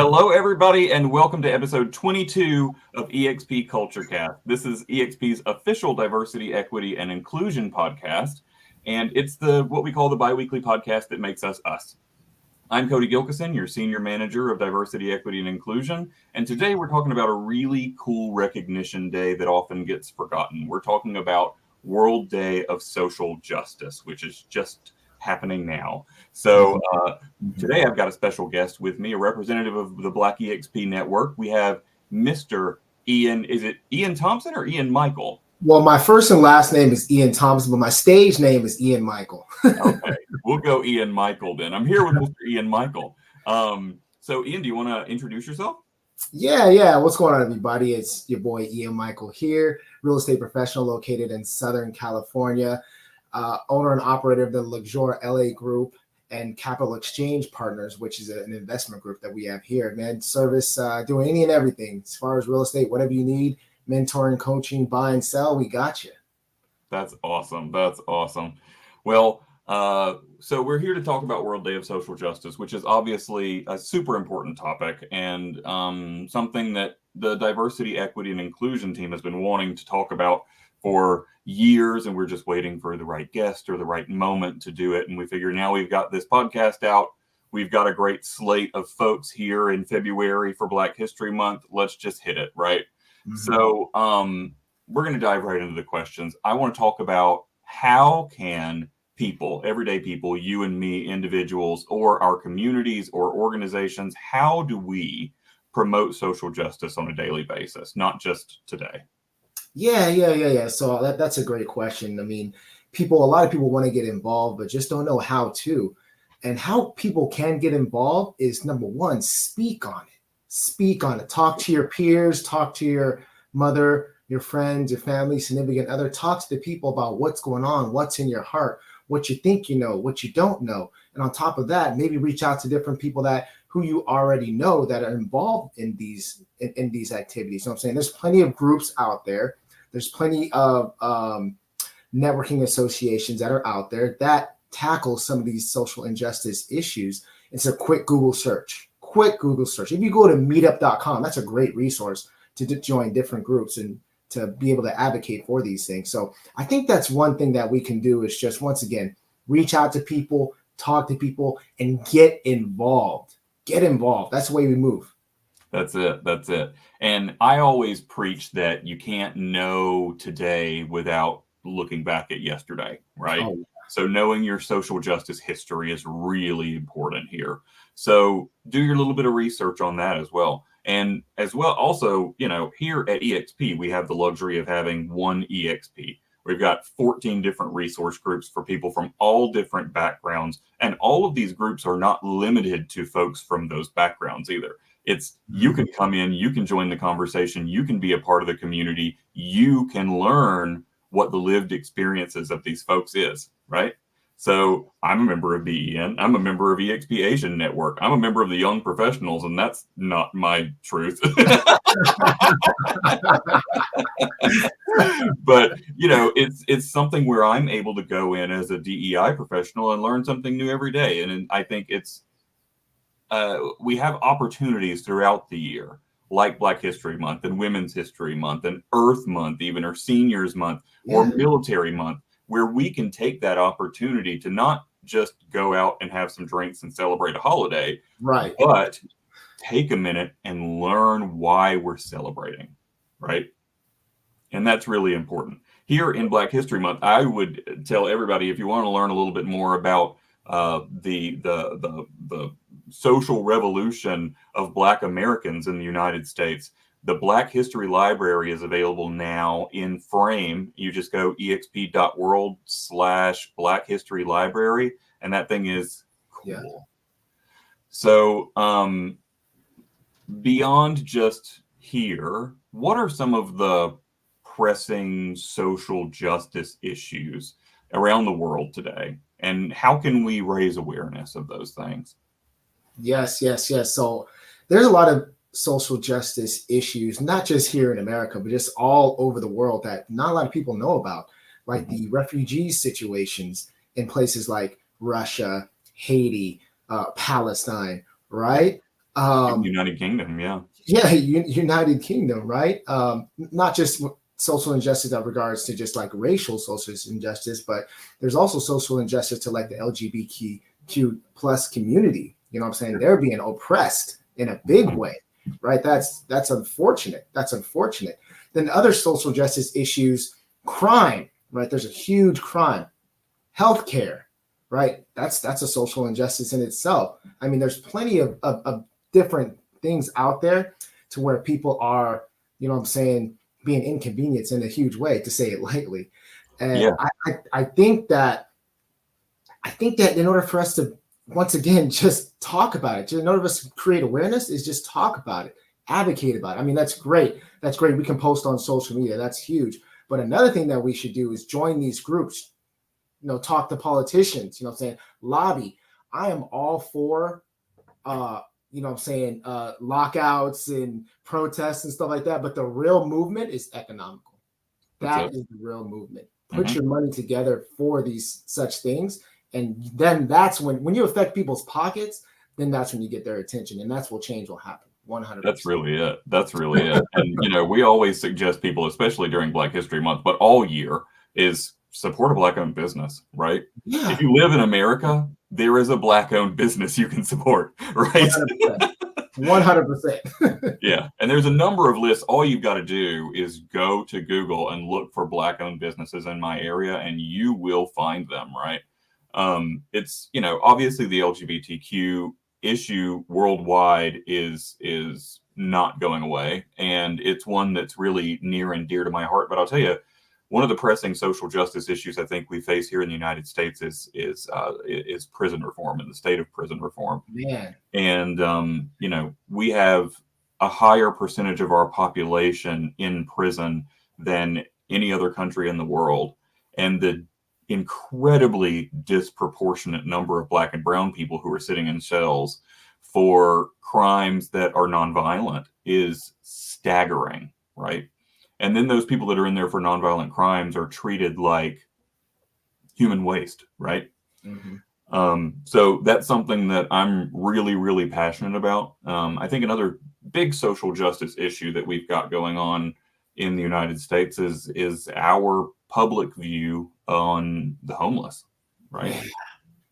Hello, everybody, and welcome to episode 22 of EXP Culturecast. This is EXP's official diversity, equity, and inclusion podcast, and it's what we call the biweekly podcast that makes us us. I'm Cody Gilkeson, your senior manager of diversity, equity, and inclusion, and today we're talking about a really cool recognition day that often gets forgotten. We're talking about World Day of Social Justice, which is just happening now. So today I've got a special guest with me, a representative of the Black EXP Network. We have Mr. Ian. Is it Ian Thompson or Ian Michael? Well, my first and last name is Ian Thompson, but my stage name is Ian Michael. Okay, we'll go Ian Michael then. I'm here with Mr. Ian Michael. So Ian, do you want to introduce yourself? Yeah. What's going on, everybody? It's your boy Ian Michael here, real estate professional located in Southern California, owner and operator of the Luxor LA Group and Capital Exchange Partners, which is an investment group that we have here. Man, service, doing any and everything as far as real estate, whatever you need, mentoring, coaching, buy and sell, we got you. That's awesome. That's awesome. Well, so we're here to talk about World Day of Social Justice, which is obviously a super important topic and something that the diversity, equity, and inclusion team has been wanting to talk about for years, and we're just waiting for the right guest or the right moment to do it. And we figure now we've got this podcast out. We've got a great slate of folks here in February for Black History Month. Let's just hit it, right? Mm-hmm. So we're going to dive right into the questions. I want to talk about how can people, everyday people, you and me, individuals, or our communities or organizations, how do we promote social justice on a daily basis, not just today? Yeah. So that's a great question. I mean, a lot of people want to get involved, but just don't know how to. And how people can get involved is, number one, speak on it. Speak on it. Talk to your peers, talk to your mother, your friends, your family, significant other. Talk to the people about what's going on, what's in your heart, what you think you know, what you don't know. And on top of that, maybe reach out to different people who you already know that are involved in these activities. So I'm saying there's plenty of groups out there. There's plenty of networking associations that are out there that tackle some of these social injustice issues. It's a quick Google search. If you go to meetup.com, that's a great resource to join different groups and to be able to advocate for these things. So I think that's one thing that we can do is just, once again, reach out to people, talk to people, and get involved. Get involved. That's the way we move. That's it. And I always preach that you can't know today without looking back at yesterday, right? Oh. So knowing your social justice history is really important here. So do your little bit of research on that as well. And as well, also, here at EXP, we have the luxury of having one EXP. We've got 14 different resource groups for people from all different backgrounds. And all of these groups are not limited to folks from those backgrounds either. It's you can come in, you can join the conversation, you can be a part of the community, you can learn what the lived experiences of these folks is, right? So I'm a member of BEN, I'm a member of EXP Asian Network, I'm a member of the Young Professionals, and that's not my truth. But, it's something where I'm able to go in as a DEI professional and learn something new every day. And I think we have opportunities throughout the year, like Black History Month and Women's History Month and Earth Month, even, or Seniors Month or Military Month, where we can take that opportunity to not just go out and have some drinks and celebrate a holiday, right? But take a minute and learn why we're celebrating, right? And that's really important. Here in Black History Month, I would tell everybody, if you want to learn a little bit more about the social revolution of Black Americans in the United States, the Black History Library is available now in frame. You just go exp.world/Black History Library, and that thing is cool. Yeah. So beyond just here, what are some of the pressing social justice issues around the world today? And how can we raise awareness of those things? Yes. So there's a lot of social justice issues, not just here in America, but just all over the world that not a lot of people know about, like the refugee situations in places like Russia, Haiti, Palestine, right? United Kingdom, yeah. Yeah, United Kingdom, right? Not just social injustice that regards to just like racial social injustice, but there's also social injustice to like the LGBTQ plus community. You know what I'm saying? They're being oppressed in a big way, right? That's unfortunate. That's unfortunate. Then other social justice issues, crime, right? There's a huge crime, healthcare, right? That's a social injustice in itself. I mean, there's plenty of different things out there to where people are, you know what I'm saying, being inconvenienced in a huge way, to say it lightly. And Yeah. I think that in order for us to once again just talk about it, in order for us to create awareness, is just talk about it, advocate about it. I mean, that's great. That's great. We can post on social media. That's huge. But another thing that we should do is join these groups, you know, talk to politicians, you know what I'm saying, lobby. I am all for you know what I'm saying, lockouts and protests and stuff like that. But the real movement is economical. That is the real movement. Put your money together for these such things. And then that's when you affect people's pockets, then that's when you get their attention. And that's what change will happen. 100%. That's really it. That's really it. And, you know, we always suggest people, especially during Black History Month, but all year, is support a Black-owned business, right? Yeah. If you live in America, there is a Black-owned business you can support, right? 100%. Yeah. And there's a number of lists. All you've got to do is go to Google and look for Black-owned businesses in my area, and you will find them, right? It's, you know, obviously the LGBTQ issue worldwide is not going away, and it's one that's really near and dear to my heart. But I'll tell you, one of the pressing social justice issues I think we face here in the United States is prison reform and the state of prison reform. Yeah. And you know, we have a higher percentage of our population in prison than any other country in the world, and the incredibly disproportionate number of Black and brown people who are sitting in cells for crimes that are nonviolent is staggering, right? And then those people that are in there for nonviolent crimes are treated like human waste, right? So that's something that I'm really, really passionate about. I think another big social justice issue that we've got going on in the United States is our public view on the homeless, right?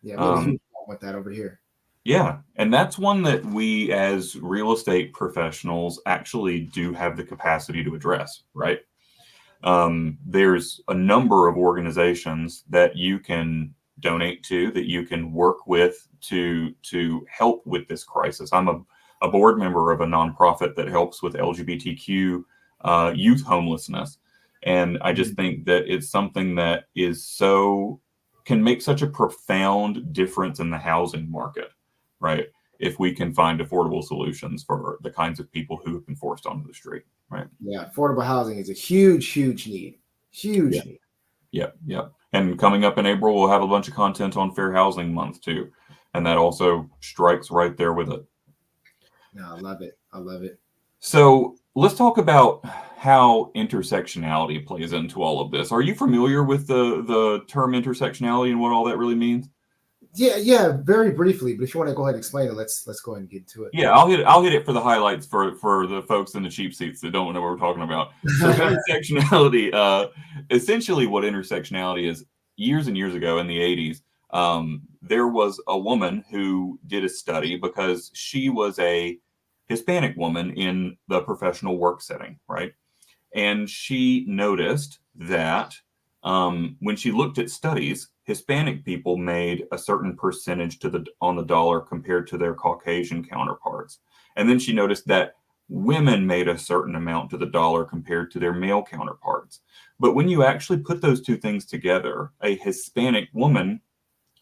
Yeah, we have a huge problem with that over here. Yeah, and that's one that we as real estate professionals actually do have the capacity to address, right? There's a number of organizations that you can donate to, that you can work with to help with this crisis. I'm a board member of a nonprofit that helps with LGBTQ youth homelessness. And I just think that it's something that can make such a profound difference in the housing market, right? If we can find affordable solutions for the kinds of people who have been forced onto the street, right? Yeah, affordable housing is a huge, huge need. Huge need. Yeah. And coming up in April, we'll have a bunch of content on Fair Housing Month too. And that also strikes right there with it. No, I love it. I love it. So let's talk about how intersectionality plays into all of this. Are you familiar with the term intersectionality and what all that really means? Yeah, very briefly. But if you want to go ahead and explain it, let's go ahead and get to it. Yeah, I'll hit it for the highlights for the folks in the cheap seats that don't know what we're talking about. So intersectionality, essentially, what intersectionality is. Years and years ago in the 80s, there was a woman who did a study because she was a Hispanic woman in the professional work setting, right? And she noticed that when she looked at studies, Hispanic people made a certain percentage on the dollar compared to their Caucasian counterparts. And then she noticed that women made a certain amount to the dollar compared to their male counterparts. But when you actually put those two things together, a Hispanic woman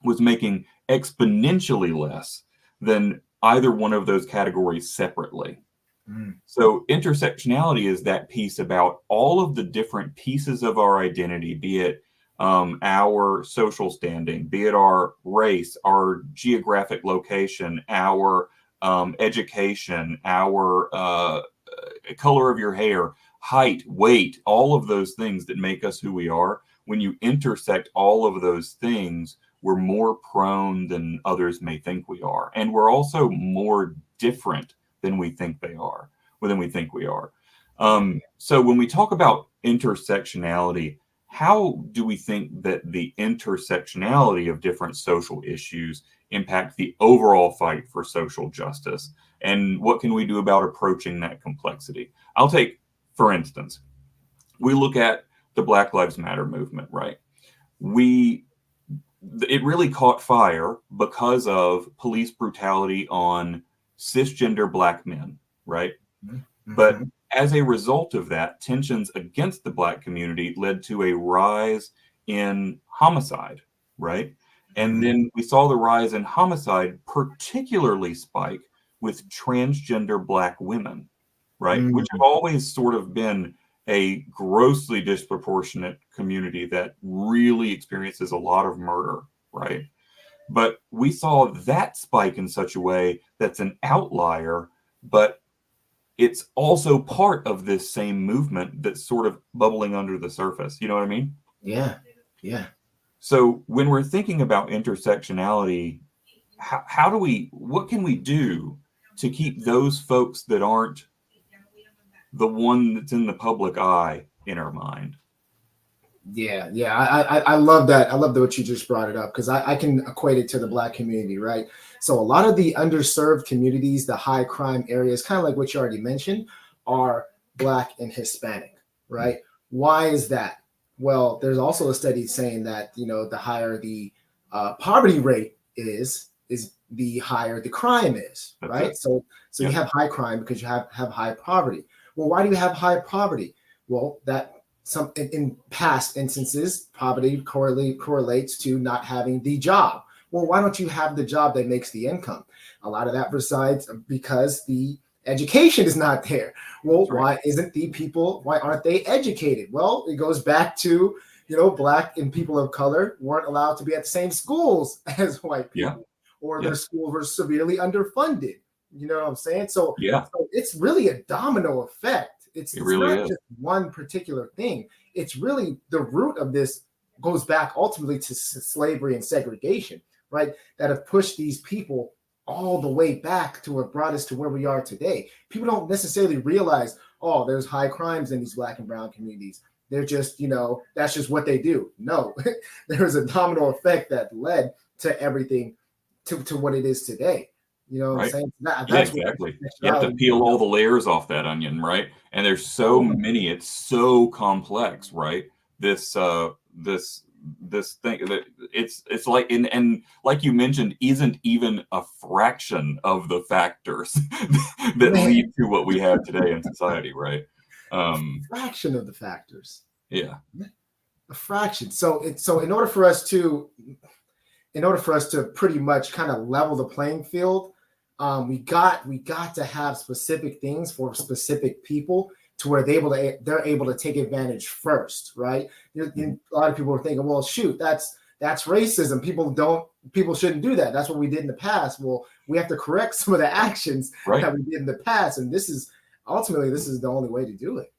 was making exponentially less than either one of those categories separately. So intersectionality is that piece about all of the different pieces of our identity, be it our social standing, be it our race, our geographic location, our education, our color of your hair, height, weight, all of those things that make us who we are. When you intersect all of those things, we're more prone than others may think we are. And we're also more different than we think they are, or than we think we are. So when we talk about intersectionality, how do we think that the intersectionality of different social issues impact the overall fight for social justice? And what can we do about approaching that complexity? I'll take, for instance, we look at the Black Lives Matter movement, right? It really caught fire because of police brutality on cisgender Black men, right? Mm-hmm. But as a result of that, tensions against the Black community led to a rise in homicide, right? And then we saw the rise in homicide particularly spike with transgender Black women, right? Which have always sort of been a grossly disproportionate community that really experiences a lot of murder, right? But we saw that spike in such a way that's an outlier, but it's also part of this same movement that's sort of bubbling under the surface. You know what I mean? Yeah. Yeah. So when we're thinking about intersectionality, what can we do to keep those folks that aren't the one that's in the public eye in our mind? Yeah, yeah, I love that. I love what you just brought it up, because I can equate it to the Black community, right? So a lot of the underserved communities, the high crime areas, kind of like what you already mentioned, are Black and Hispanic, right? Why is that? Well, there's also a study saying that, you know, the higher the poverty rate is the higher the crime is, right? So you have high crime because you have high poverty. Well, why do you have high poverty? Well, in past instances, poverty correlates to not having the job. Well, why don't you have the job that makes the income? A lot of that resides because the education is not there. Well, why aren't they educated? Well, it goes back to, you know, Black and people of color weren't allowed to be at the same schools as white people, or their schools were severely underfunded. You know what I'm saying? So it's really a domino effect. It's really not just one particular thing. It's really the root of this goes back ultimately to slavery and segregation, right? That have pushed these people all the way back to what brought us to where we are today. People don't necessarily realize, oh, there's high crimes in these Black and brown communities. They're just, you know, that's just what they do. No, there's a domino effect that led to everything to what it is today. You know what I'm saying? That's exactly. You have to peel all the layers off that onion, right? And there's so many, it's so complex, right? This thing that it's like, and like you mentioned, isn't even a fraction of the factors that lead to what we have today in society, right? A fraction of the factors. Yeah. A fraction. So in order for us to pretty much kind of level the playing field, we got to have specific things for specific people to where they're able to take advantage first, right? A lot of people are thinking, well, shoot, that's racism. People shouldn't do that. That's what we did in the past. Well, we have to correct some of the actions that we did in the past, and this is the only way to do it.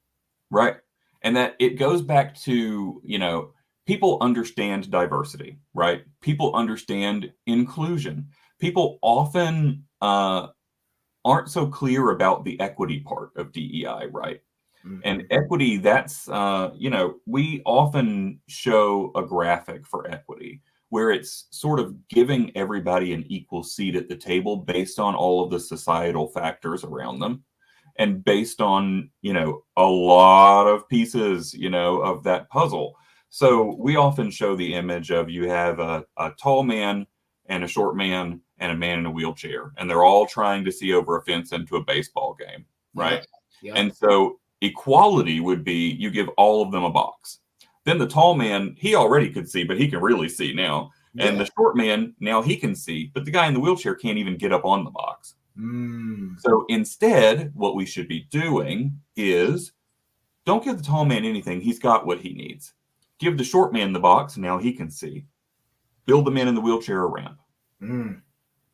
Right. And that it goes back to, you know, people understand diversity, right? People understand inclusion. People often aren't so clear about the equity part of DEI, right? And equity, that's, you know, we often show a graphic for equity where it's sort of giving everybody an equal seat at the table based on all of the societal factors around them. And based on, you know, a lot of pieces, you know, of that puzzle. So we often show the image of you have a tall man and a short man and a man in a wheelchair, and they're all trying to see over a fence into a baseball game, right? Yeah. And so equality would be you give all of them a box. Then the tall man, he already could see, but he can really see now. And the short man, now he can see, but the guy in the wheelchair can't even get up on the box. So instead, what we should be doing is don't give the tall man anything. He's got what he needs. Give the short man the box. Now he can see. Build the man in the wheelchair a ramp.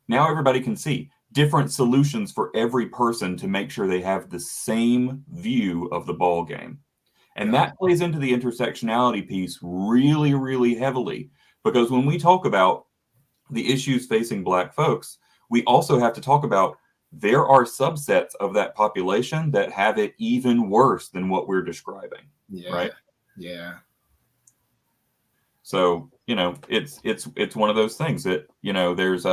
Now everybody can see. Different solutions for every person to make sure they have the same view of the ball game. And that plays into the intersectionality piece really, really heavily. Because when we talk about the issues facing Black folks, we also have to talk about there are subsets of that population that have it even worse than what we're describing. Yeah. Right. Yeah. So, it's one of those things that, there's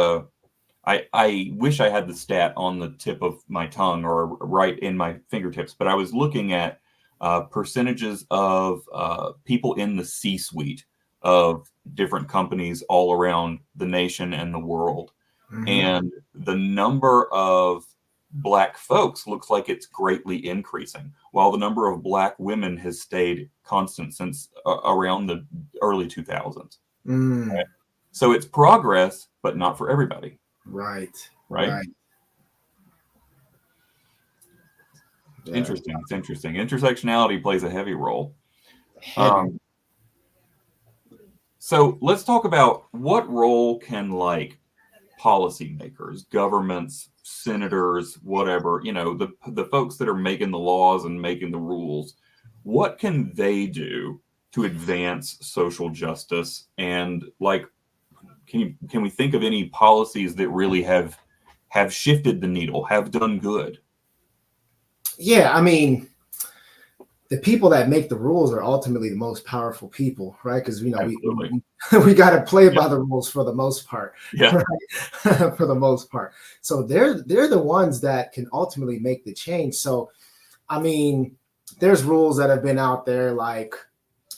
I wish I had the stat on the tip of my tongue or right in my fingertips, but I was looking at percentages of people in the C-suite of different companies all around the nation and the world. Mm-hmm. And the number of Black folks looks like it's greatly increasing, while the number of Black women has stayed constant since around the early 2000s. Right? So it's progress, but not for everybody. Right. Yeah. Interesting. It's interesting. Intersectionality plays a heavy role. So let's talk about what role can policymakers, governments, senators, whatever, the folks that are making the laws and making the rules, what can they do to advance social justice? And can we think of any policies that really have shifted the needle, have done good? Yeah, I mean, the people that make the rules are ultimately the most powerful people, right? Because we got to play by the rules for the most part. Yeah, right? For the most part. So they're the ones that can ultimately make the change. So, I mean, there's rules that have been out there, like,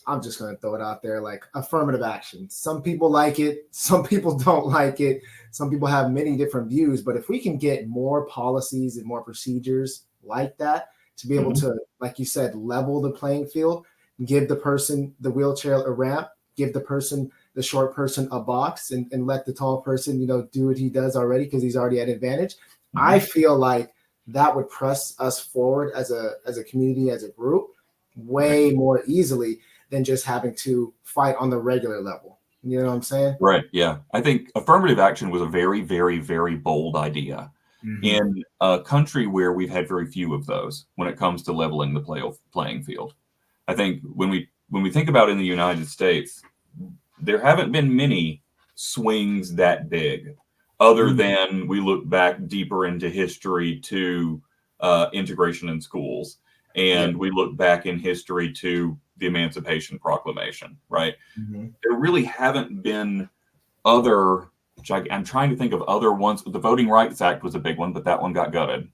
I'm just going to throw it out there, like affirmative action. Some people like it, some people don't like it. Some people have many different views. But if we can get more policies and more procedures like that, to be able to, like you said, level the playing field, give the person the wheelchair a ramp, give the short person a box, and let the tall person, do what he does already because he's already at advantage. Mm-hmm. I feel like that would press us forward as a community, as a group, way more easily than just having to fight on the regular level. You know what I'm saying? Right. Yeah. I think affirmative action was a very, very, very bold idea. Mm-hmm. In a country where we've had very few of those when it comes to leveling the playing field. I think when we think about in the United States, there haven't been many swings that big, other than we look back deeper into history to integration in schools, and we look back in history to the Emancipation Proclamation, right? Mm-hmm. There really haven't been other, which I'm trying to think of other ones. The Voting Rights Act was a big one, but that one got gutted.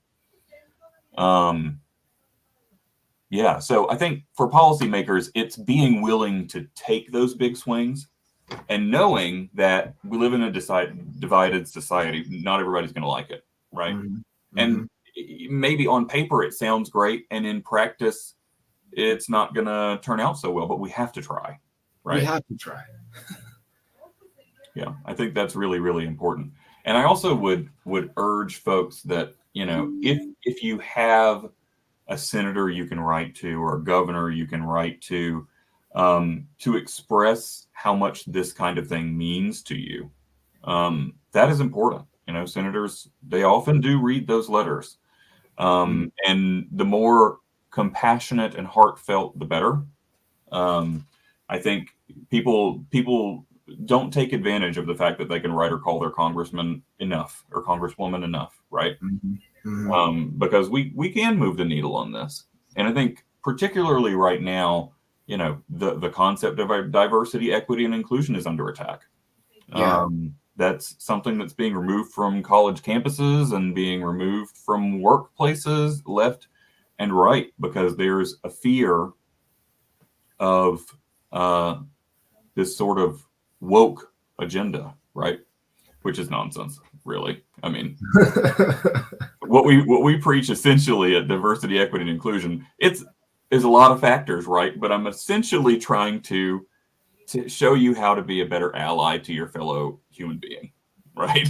Yeah, so I think for policymakers, it's being willing to take those big swings and knowing that we live in a divided society. Not everybody's going to like it, right? Mm-hmm. And maybe on paper it sounds great, and in practice, it's not going to turn out so well, but we have to try, right? We have to try. Yeah, I think that's really, really important. And I also would urge folks that, if you have a senator you can write to or a governor you can write to express how much this kind of thing means to you, that is important. Senators, they often do read those letters. And the more compassionate and heartfelt, the better. I think people don't take advantage of the fact that they can write or call their congressman enough or congresswoman enough, right? Because we can move the needle on this. And I think particularly right now, the concept of diversity, equity, and inclusion is under attack. Yeah. That's something that's being removed from college campuses and being removed from workplaces left and right because there's a fear of this sort of woke agenda, right? Which is nonsense, really. I mean, what we preach essentially at diversity, equity, and inclusion, there's a lot of factors, right? But I'm essentially trying to show you how to be a better ally to your fellow human being, right?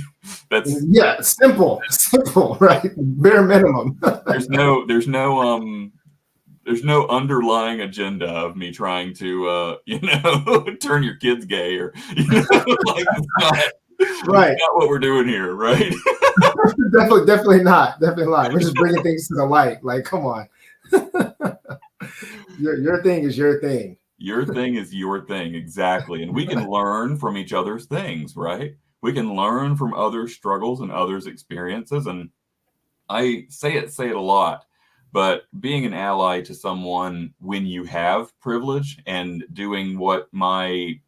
That's simple, right? Bare minimum. there's no underlying agenda of me trying to turn your kids gay or it's not what we're doing here, right? definitely not. We're just bringing things to the light. Like, come on. Your thing is your thing. Your thing is your thing, exactly. And we can learn from each other's things, right? We can learn from others' struggles and others' experiences. And I say it a lot, but being an ally to someone when you have privilege and doing what my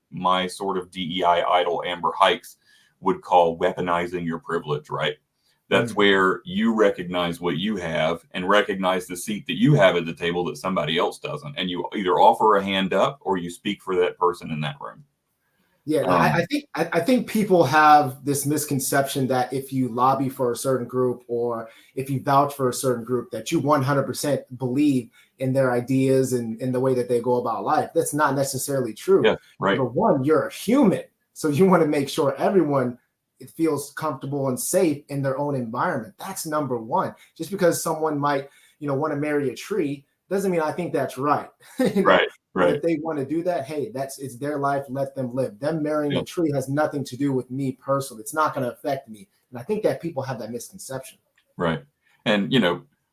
sort of DEI idol Amber Hikes would call weaponizing your privilege, right? That's where you recognize what you have and recognize the seat that you have at the table that somebody else doesn't. And you either offer a hand up or you speak for that person in that room. Yeah, I think people have this misconception that if you lobby for a certain group or if you vouch for a certain group, that you 100% believe in their ideas and in the way that they go about life. That's not necessarily true. Yeah, right. Number one, you're a human, so you want to make sure everyone feels comfortable and safe in their own environment. That's number one. Just because someone might, want to marry a tree doesn't mean I think that's right. Right. But if they want to do that, hey, it's their life. Let them live. Them marrying a tree has nothing to do with me personally. It's not going to affect me. And I think that people have that misconception. Right. And,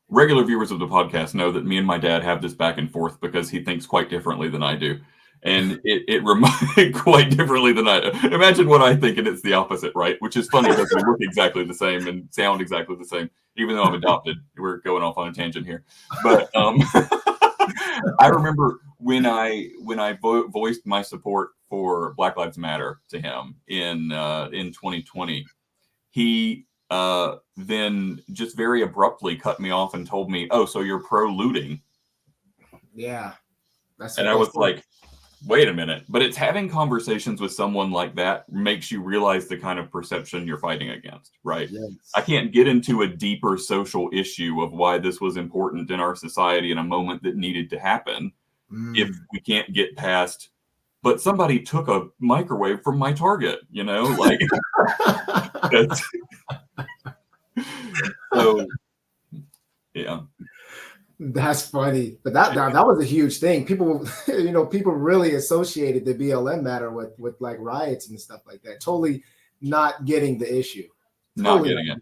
regular viewers of the podcast know that me and my dad have this back and forth because he thinks quite differently than I do. And it reminds quite differently than I imagine what I think, and it's the opposite, right? Which is funny because we look exactly the same and sound exactly the same, even though I'm adopted. We're going off on a tangent here. But I remember when I voiced my support for Black Lives Matter to him in 2020, he then just very abruptly cut me off and told me, "Oh, so you're pro looting?" Yeah, and I was like, "Wait a minute!" But it's having conversations with someone like that makes you realize the kind of perception you're fighting against, right? Yes. I can't get into a deeper social issue of why this was important in our society in a moment that needed to happen if we can't get past. But somebody took a microwave from my Target, like. So, yeah. That's funny, but that was a huge thing. People, people really associated the BLM matter with like riots and stuff like that. Totally not getting the issue. Not getting it.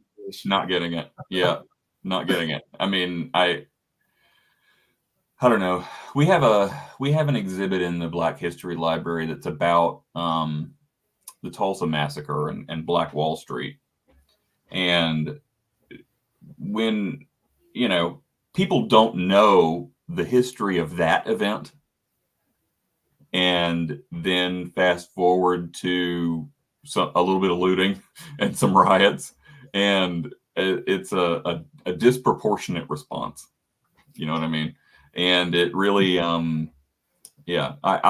Yeah, not getting it. I mean, I don't know. We have an exhibit in the Black History Library that's about the Tulsa massacre and Black Wall Street, and when people don't know the history of that event, and then fast forward to a little bit of looting and some riots, and it's a disproportionate response. You know what I mean? And it really, I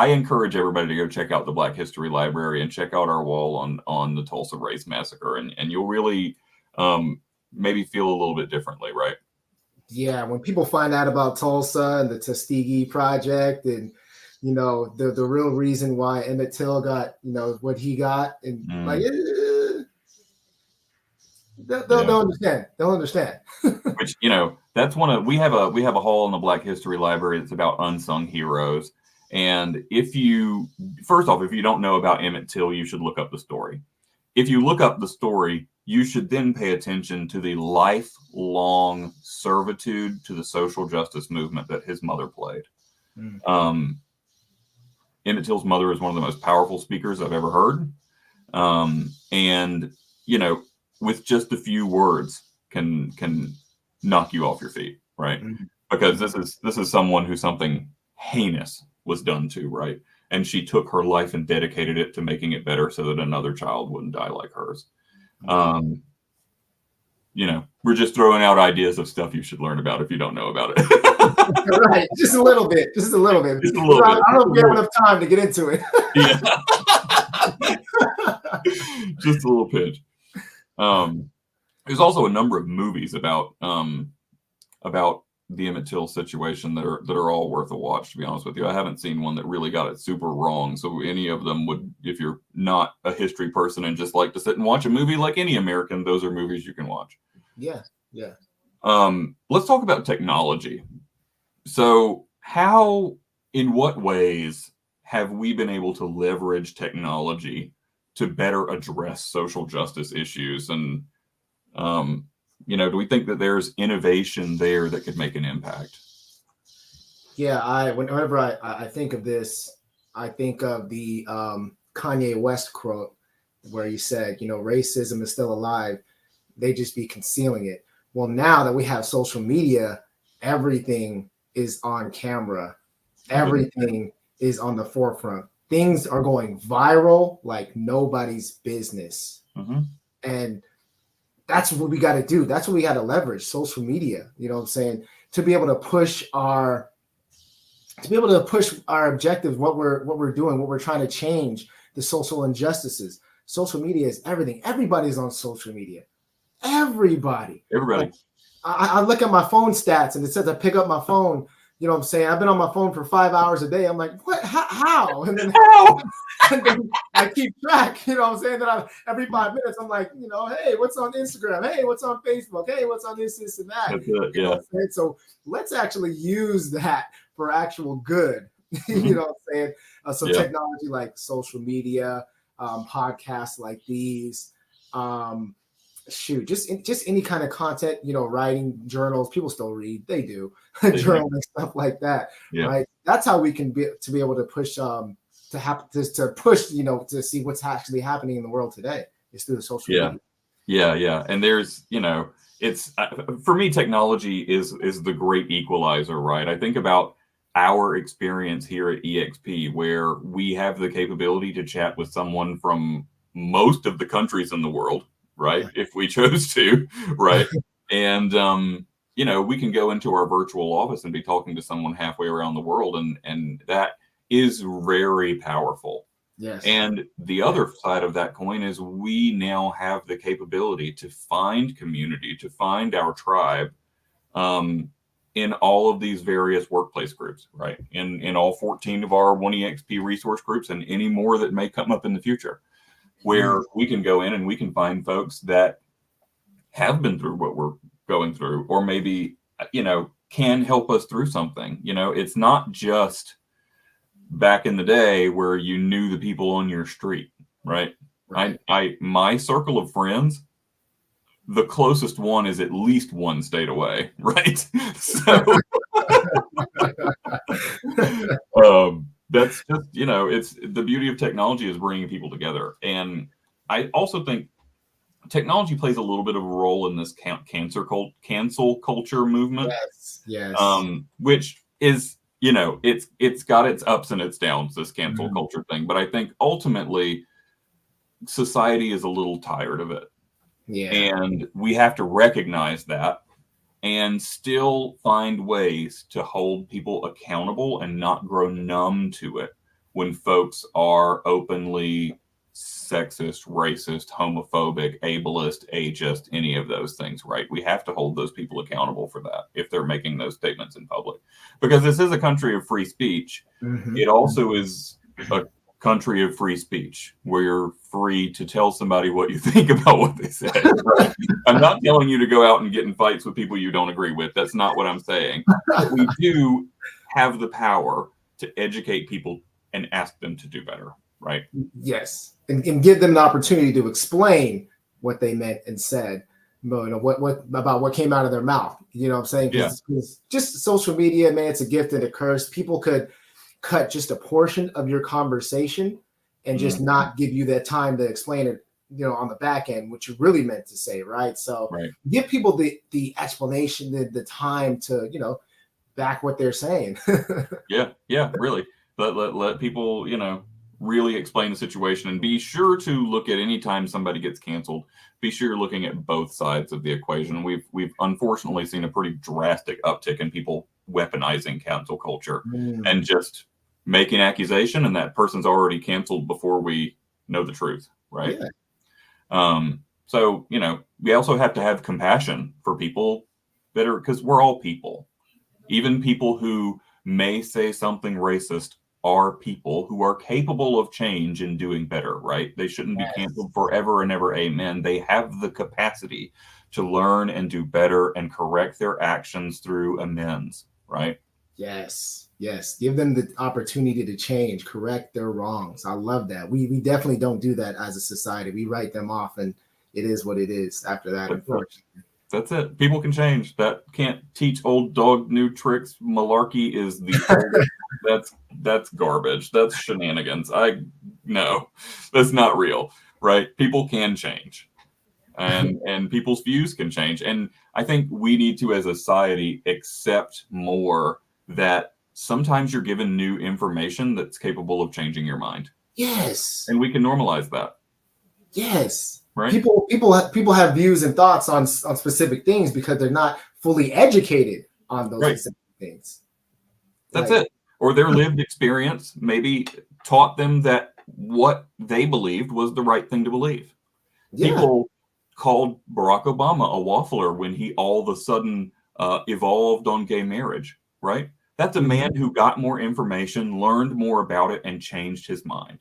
encourage everybody to go check out the Black History Library and check out our wall on the Tulsa Race Massacre, and you'll really maybe feel a little bit differently, right? Yeah, when people find out about Tulsa and the Tuskegee Project and the real reason why Emmett Till got what he got, and they'll understand. They'll understand. Which that's we have a hall in the Black History Library that's about unsung heroes. And first off, if you don't know about Emmett Till, you should look up the story. If you look up the story, you should then pay attention to the lifelong servitude to the social justice movement that his mother played. Emmett Till's mother is one of the most powerful speakers I've ever heard. And with just a few words can knock you off your feet, right? Because this is someone who something heinous was done to, right? And she took her life and dedicated it to making it better so that another child wouldn't die like hers. We're just throwing out ideas of stuff you should learn about if you don't know about it. Right, just a little bit. I don't know if we have enough time to get into it. Yeah. Just a little pinch. There's also a number of movies about the Emmett Till situation that are all worth a watch, to be honest with you. I haven't seen one that really got it super wrong. So any of them would, if you're not a history person and just like to sit and watch a movie like any American, those are movies you can watch. Yeah. Let's talk about technology. So in what ways have we been able to leverage technology to better address social justice issues? And, do we think that there's innovation there that could make an impact? Yeah, whenever I think of this, I think of the Kanye West quote where he said, racism is still alive. They just be concealing it. Well, now that we have social media, everything is on camera. Everything is on the forefront. Things are going viral like nobody's business. And that's what we got to do. That's what we got to leverage, social media, you know what I'm saying, to be able to push our objectives, what we're doing, what we're trying to change, the social injustices. Social media is everything. Everybody's on social media. Everybody. Like, I look at my phone stats and it says I pick up my phone. You know what I'm saying? I've been on my phone for 5 hours a day. I'm like, what? How? And then, and then I keep track. You know what I'm saying? That every 5 minutes, I'm like, you know, hey, what's on Instagram? Hey, what's on Facebook? Hey, what's on this and that? That's it, yeah. You know, so let's actually use that for actual good. You know what I'm saying? So technology like social media, podcasts like these, just any kind of content, you know, writing journals. People still read, they do journal and stuff like that, right? That's how we can be able to push to push, you know, to see what's actually happening in the world today is through the social media. And there's, you know, it's for me, technology is the great equalizer, right? I think about our experience here at EXP, where we have the capability to chat with someone from most of the countries in the world, right? If we chose to, right? And, you know, we can go into our virtual office and be talking to someone halfway around the world. And that is very powerful. Yes. And the other side of that coin is we now have the capability to find community, to find our tribe, in all of these various workplace groups, right? In all 14 of our 1EXP resource groups and any more that may come up in the future, where we can go in and we can find folks that have been through what we're going through, or maybe, you know, can help us through something. You know, it's not just back in the day where you knew the people on your street, right? My circle of friends, the closest one is at least one state away, right? So that's just, you know, it's the beauty of technology is bringing people together. And I also think technology plays a little bit of a role in this cancel culture movement. Which is, you know, it's got its ups and its downs, this cancel culture thing. But I think ultimately society is a little tired of it. And we have to recognize that and still find ways to hold people accountable and not grow numb to it when folks are openly sexist, racist, homophobic, ableist, ageist, any of those things, right? We have to hold those people accountable for that if they're making those statements in public. Because this is a country of free speech. It also is a country of free speech where you're free to tell somebody what you think about what they say. Right? I'm not telling you to go out and get in fights with people you don't agree with. That's not what I'm saying. But we do have the power to educate people and ask them to do better, right? Yes, and give them the opportunity to explain what they meant and said. You know, what about what came out of their mouth. You know what I'm saying? Because just social media, man, it's a gift and a curse. People could cut just a portion of your conversation and just not give you that time to explain it, you know, on the back end, what you really meant to say, right? So give people the explanation, the time to, you know, back what they're saying. Really. Let people, you know, really explain the situation, and be sure to look at any time somebody gets canceled. Be sure you're looking at both sides of the equation. We've unfortunately seen a pretty drastic uptick in people weaponizing cancel culture and just making accusation, and that person's already canceled before we know the truth, right? So, you know, we also have to have compassion for people that are, because we're all people. Even people who may say something racist are people who are capable of change and doing better, right? They shouldn't be canceled forever and ever, amen. They have the capacity to learn and do better and correct their actions through amends, right? Yes. Give them the opportunity to change, correct their wrongs. I love that. We definitely don't do that as a society. We write them off, and it is what it is after that, unfortunately. That's it. People can change. That can't teach old dog new tricks. Malarkey is the oldest. That's garbage. That's shenanigans. No, that's not real, right? People can change. and people's views can change. And I think we need to, as a society, accept more that sometimes you're given new information that's capable of changing your mind. Yes. And we can normalize that. Yes. Right. People have views and thoughts on specific things because they're not fully educated on those specific things. That's it. Or their lived experience maybe taught them that what they believed was the right thing to believe. Yeah. People called Barack Obama a waffler when he all of a sudden evolved on gay marriage, right? That's a man who got more information, learned more about it, and changed his mind.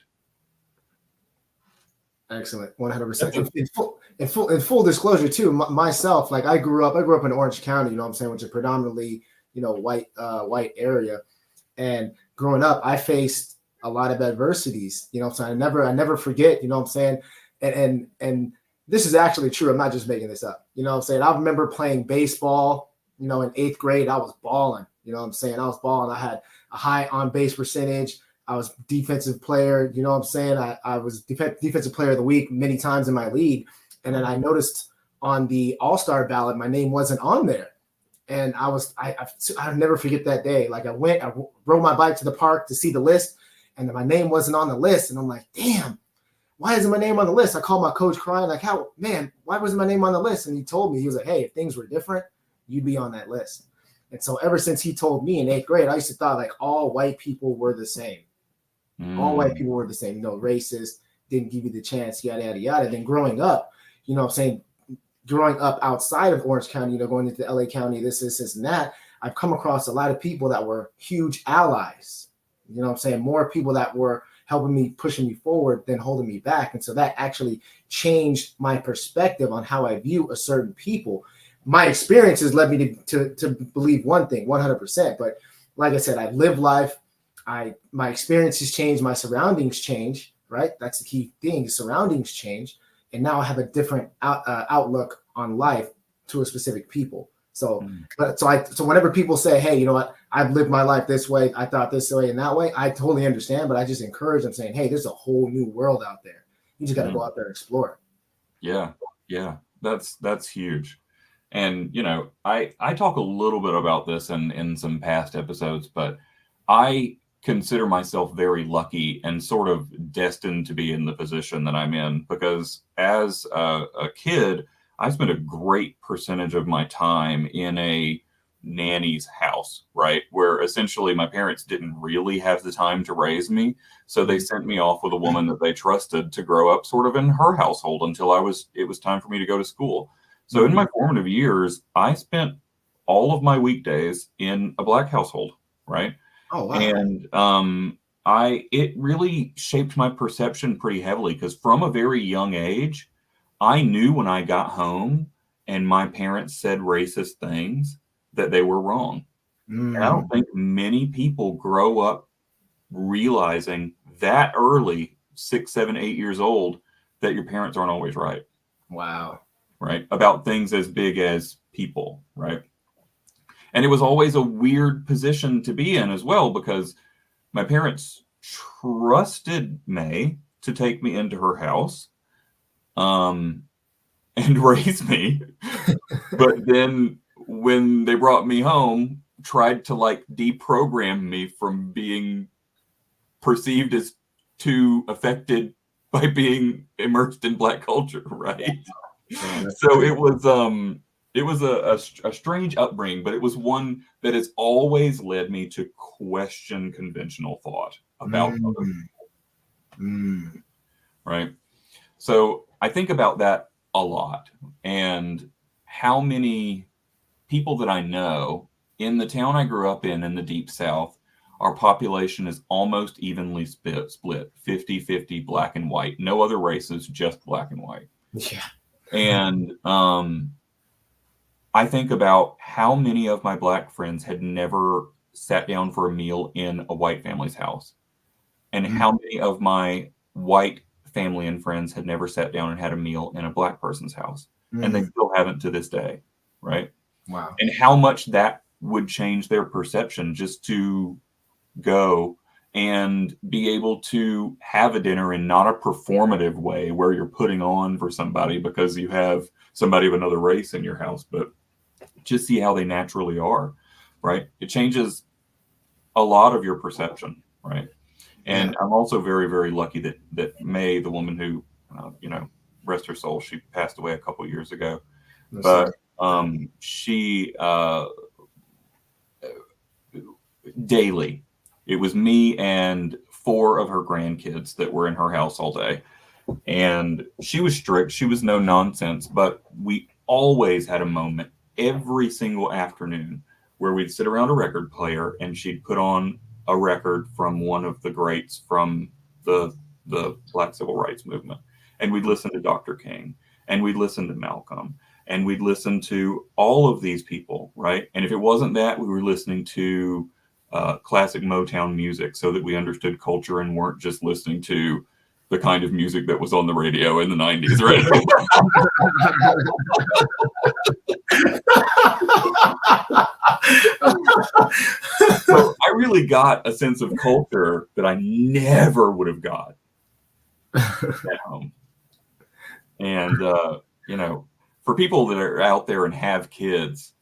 Excellent, 100%. In full disclosure too, myself, like I grew up in Orange County, you know what I'm saying, which is predominantly, white area. And growing up, I faced a lot of adversities, so I never forget, you know what I'm saying? And this is actually true. I'm not just making this up. You know what I'm saying? I remember playing baseball, in 8th grade. I was balling, you know what I'm saying? I was balling. I had a high on base percentage. I was defensive player, you know what I'm saying? I was defensive player of the week many times in my league. And then I noticed on the All-Star ballot, my name wasn't on there. And I'll never forget that day. Like I rode my bike to the park to see the list, and my name wasn't on the list. And I'm like, damn, why isn't my name on the list? I called my coach crying, like, why wasn't my name on the list? And he told me, he was like, hey, if things were different, you'd be on that list. And so ever since he told me in 8th grade, I used to thought like all white people were the same. All white people were the same, racist, didn't give you the chance, yada, yada, yada. Then growing up, you know what I'm saying, growing up outside of Orange County, going into LA County, this, and that, I've come across a lot of people that were huge allies. You know what I'm saying? More people that were helping me, pushing me forward than holding me back. And so that actually changed my perspective on how I view a certain people. My experiences led me to believe one thing, 100%. But like I said, I live life. My experiences change, my surroundings change, right? That's the key thing. Surroundings change. And now I have a different outlook on life to a specific people. So, so whenever people say, hey, you know what, I've lived my life this way, I thought this way and that way, I totally understand, but I just encourage them saying, hey, there's a whole new world out there. You just got to go out there and explore it. Yeah. That's huge. And, I talk a little bit about this in some past episodes, but I consider myself very lucky and sort of destined to be in the position that I'm in, because as a kid, I spent a great percentage of my time in a nanny's house, right? Where essentially my parents didn't really have the time to raise me. So they sent me off with a woman that they trusted to grow up sort of in her household until it was time for me to go to school. So in my formative years, I spent all of my weekdays in a Black household, right? Oh, wow. And it really shaped my perception pretty heavily, because from a very young age, I knew when I got home and my parents said racist things that they were wrong. And I don't think many people grow up realizing that early, 6, 7, 8 years old, that your parents aren't always right. Wow. Right? About things as big as people, right? And it was always a weird position to be in as well, because my parents trusted May to take me into her house and raise me. But then when they brought me home, tried to like deprogram me from being perceived as too affected by being immersed in Black culture, right? So it was a strange upbringing, but it was one that has always led me to question conventional thought about other people. Right? So I think about that a lot, and how many people that I know in the town I grew up in the Deep South, our population is almost evenly split 50-50 Black and white. No other races, just Black and white. Yeah. And I think about how many of my Black friends had never sat down for a meal in a white family's house, and how many of my white family and friends had never sat down and had a meal in a Black person's house, and they still haven't to this day, right? Wow. And how much that would change their perception just to go and be able to have a dinner in not a performative way where you're putting on for somebody because you have somebody of another race in your house, but just see how they naturally are, right? It changes a lot of your perception, right? And I'm also very, very lucky that May, the woman who, rest her soul, she passed away a couple years ago. But she daily, it was me and 4 of her grandkids that were in her house all day. And she was strict. She was no nonsense, but we always had a moment every single afternoon where we'd sit around a record player and she'd put on a record from one of the greats from the Black Civil Rights Movement. And we'd listen to Dr. King, and we'd listen to Malcolm, and we'd listen to all of these people, right? And if it wasn't that, we were listening to classic Motown music so that we understood culture and weren't just listening to the kind of music that was on the radio in the 90s, right? So I really got a sense of culture that I never would have got at home. And, for people that are out there and have kids,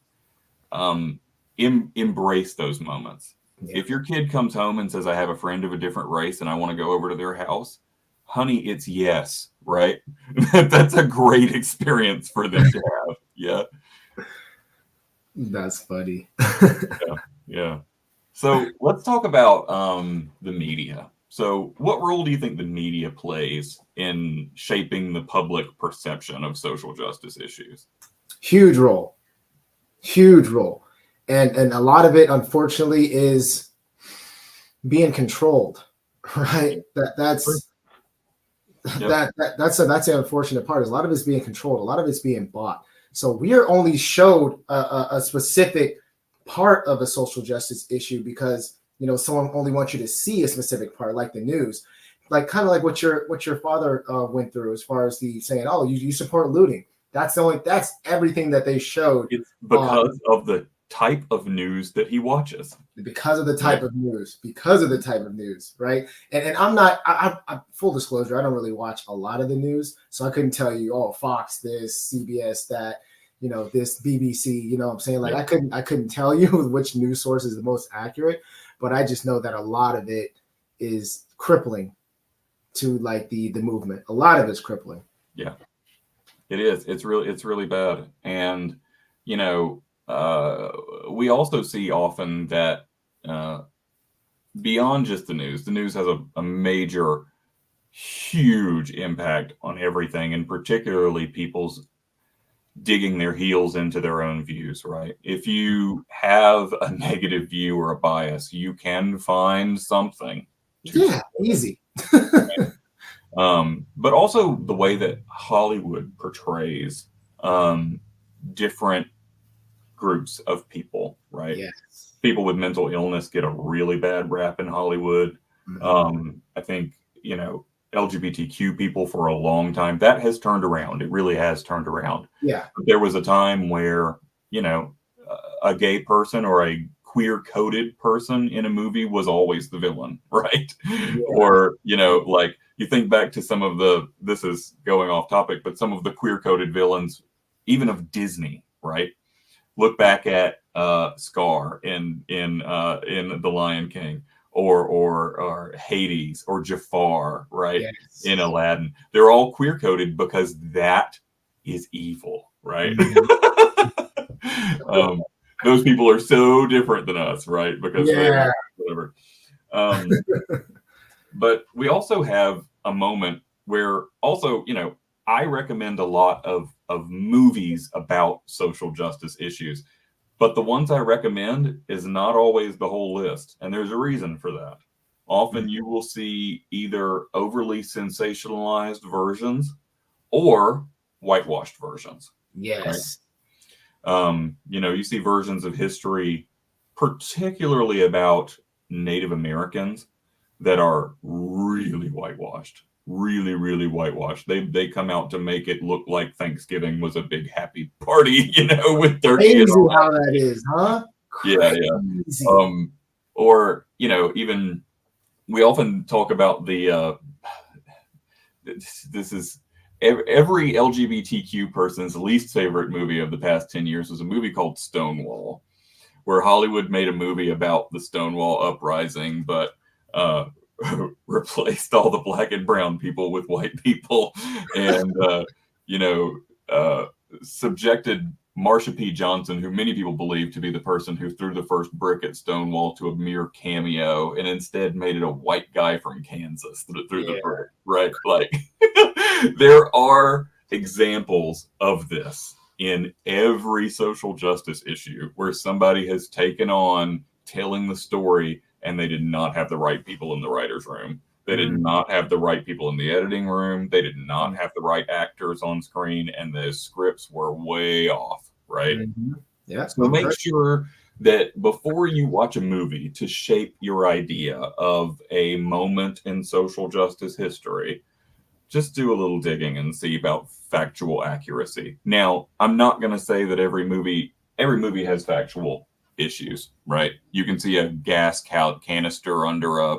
embrace those moments. Yeah. If your kid comes home and says, I have a friend of a different race and I want to go over to their house, honey, it's yes, right? That's a great experience for them to have. Yeah. That's funny. Yeah. So let's talk about the media. So what role do you think the media plays in shaping the public perception of social justice issues? Huge role. And a lot of it, unfortunately, is being controlled, right? That's the unfortunate part. Is a lot of it's being controlled. A lot of it's being bought. So we are only showed a specific part of a social justice issue because someone only wants you to see a specific part, like the news, like kind of like what your father went through as far as the saying, oh, you support looting. That's everything that they showed. It's because of the type of news that he watches. Because of the type of news, right? And I'm full disclosure, I don't really watch a lot of the news, so I couldn't tell you, oh, Fox this, CBS that, this BBC, what I'm saying? Like I couldn't tell you which news source is the most accurate, but I just know that a lot of it is crippling to like the movement. A lot of it's crippling. Yeah, it is. It's really bad. And, we also see often that beyond just the news has a major, huge impact on everything, and particularly people's digging their heels into their own views, right? If you have a negative view or a bias, you can find something. Easy. But also the way that Hollywood portrays different groups of people, right? Yes. People with mental illness get a really bad rap in Hollywood. Mm-hmm. I think, LGBTQ people for a long time, that has turned around. It really has turned around. Yeah. But there was a time where, a gay person or a queer-coded person in a movie was always the villain, right? Yeah. Or, like you think back to this is going off topic, but some of the queer-coded villains, even of Disney, right? Look back at Scar in The Lion King, or Hades, or Jafar, right? Yes. In Aladdin. They're all queer-coded because that is evil, right? Mm-hmm. Those people are so different than us, right? Because they're whatever. But we also have a moment where also, I recommend a lot of movies about social justice issues, but the ones I recommend is not always the whole list. And there's a reason for that. Often you will see either overly sensationalized versions or whitewashed versions. Yes. Right? You see versions of history, particularly about Native Americans, that are really whitewashed. Really, really whitewashed. They come out to make it look like Thanksgiving was a big happy party, with turkey. Crazy how that is, huh? Yeah. Or even we often talk about this is every LGBTQ person's least favorite movie of the past 10 years was a movie called Stonewall, where Hollywood made a movie about the Stonewall uprising, but replaced all the black and brown people with white people, and subjected Marsha P. Johnson, who many people believe to be the person who threw the first brick at Stonewall, to a mere cameo, and instead made it a white guy from Kansas that threw the brick, right? Like, there are examples of this in every social justice issue where somebody has taken on telling the story and they did not have the right people in the writer's room. They did not have the right people in the editing room. They did not have the right actors on screen, and the scripts were way off, right? Yeah. So make sure that before you watch a movie to shape your idea of a moment in social justice history, just do a little digging and see about factual accuracy. Now, I'm not going to say that every movie has factual issues, right? You can see a gas canister under a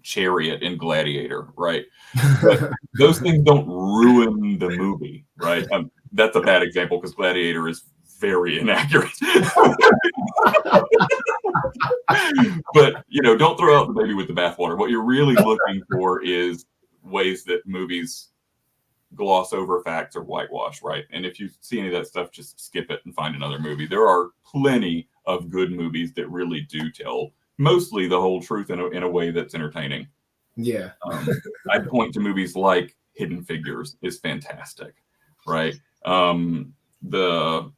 chariot in Gladiator, right? But those things don't ruin the movie, right? That's a bad example because Gladiator is very inaccurate. But, don't throw out the baby with the bathwater. What you're really looking for is ways that movies gloss over facts or whitewash, right? And if you see any of that stuff, just skip it and find another movie. There are plenty of good movies that really do tell mostly the whole truth in a way that's entertaining. Yeah. I'd point to movies like Hidden Figures is fantastic, right? The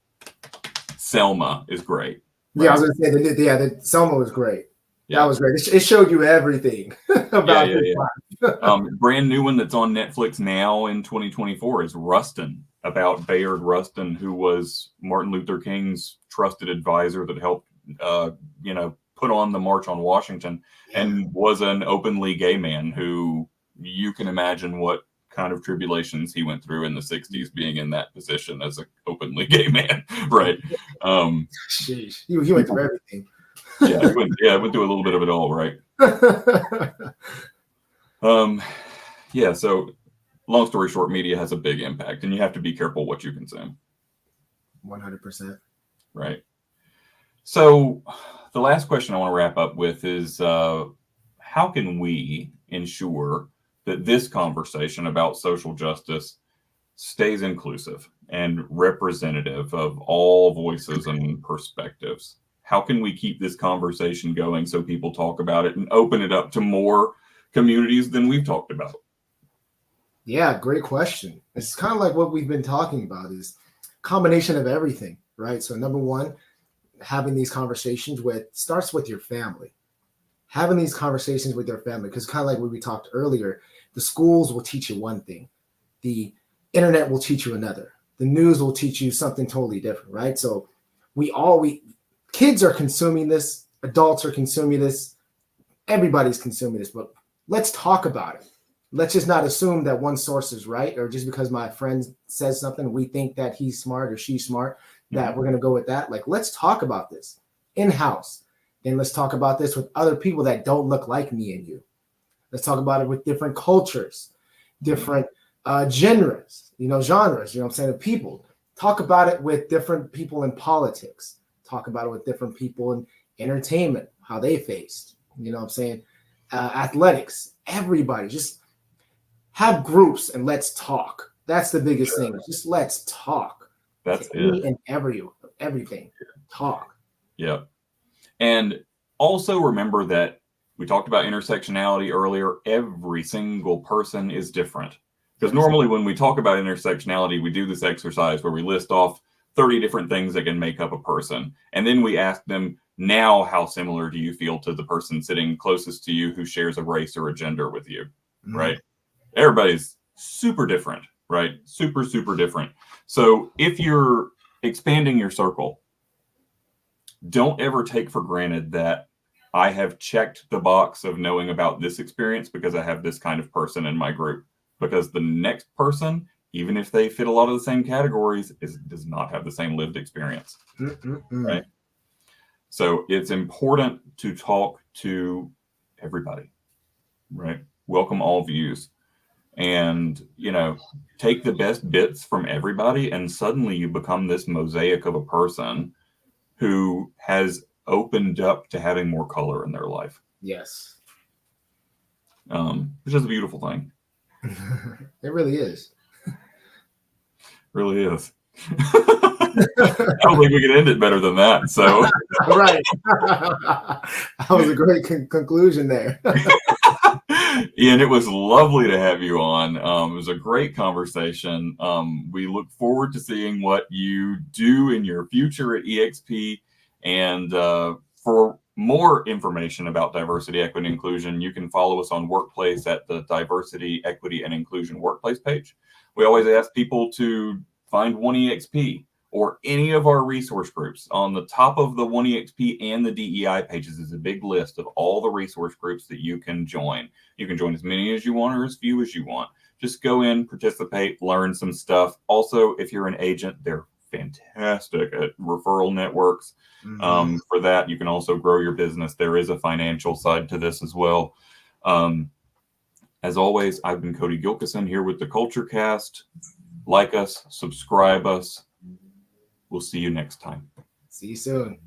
Selma is great. Right? Yeah, I was going to say, the Selma was great. Yeah. That was great. It showed you everything about his life. Brand new one that's on Netflix now in 2024 is Rustin, about Bayard Rustin, who was Martin Luther King's trusted advisor that helped, put on the March on Washington, and was an openly gay man who, you can imagine what kind of tribulations he went through in the 60s being in that position as an openly gay man, right? Sheesh. He went through everything. Went through a little bit of it all, right? So long story short, media has a big impact, and you have to be careful what you consume. 100%. Right. So the last question I want to wrap up with is, how can we ensure that this conversation about social justice stays inclusive and representative of all voices and perspectives? How can we keep this conversation going so people talk about it and open it up to more communities than we've talked about? Yeah, great question. It's kind of like what we've been talking about, is combination of everything, right? So number one, having these conversations starts with your family. Having these conversations with your family, because kind of like what we talked earlier, the schools will teach you one thing. The internet will teach you another. The news will teach you something totally different, right? So kids are consuming this, adults are consuming this, everybody's consuming this, but let's talk about it. Let's just not assume that one source is right, or just because my friend says something, we think that he's smart or she's smart, that we're going to go with that. Like, let's talk about this in-house. And let's talk about this with other people that don't look like me and you. Let's talk about it with different cultures, different genres, genres, what I'm saying, of people. Talk about it with different people in politics. Talk about it with different people in entertainment, how they faced, what I'm saying, athletics, everybody. Just have groups and let's talk. That's the biggest thing. Just let's talk. That's it. And everything. Talk. Yeah. And also remember that we talked about intersectionality earlier. Every single person is different. Because normally when we talk about intersectionality, we do this exercise where we list off 30 different things that can make up a person. And then we ask them, now how similar do you feel to the person sitting closest to you who shares a race or a gender with you, right? Everybody's super different, right? Super, super different. So if you're expanding your circle, don't ever take for granted that I have checked the box of knowing about this experience because I have this kind of person in my group. Because the next person, even if they fit a lot of the same categories, does not have the same lived experience, right? So it's important to talk to everybody, right? Welcome all views. And, take the best bits from everybody, and suddenly you become this mosaic of a person who has opened up to having more color in their life. Yes. Which is a beautiful thing. It really is. Really is. I don't think we could end it better than that. So right. That was a great conclusion there. Ian, it was lovely to have you on. It was a great conversation. We look forward to seeing what you do in your future at EXP. And for more information about diversity, equity, and inclusion, you can follow us on Workplace at the Diversity, Equity, and Inclusion Workplace page. We always ask people to find 1EXP or any of our resource groups. On the top of the 1EXP and the DEI pages is a big list of all the resource groups that you can join. You can join as many as you want or as few as you want. Just go in, participate, learn some stuff. Also, if you're an agent, they're fantastic at referral networks. For that, you can also grow your business. There is a financial side to this as well. As always, I've been Cody Gilkeson here with the Culturecast. Like us, subscribe us. We'll see you next time. See you soon.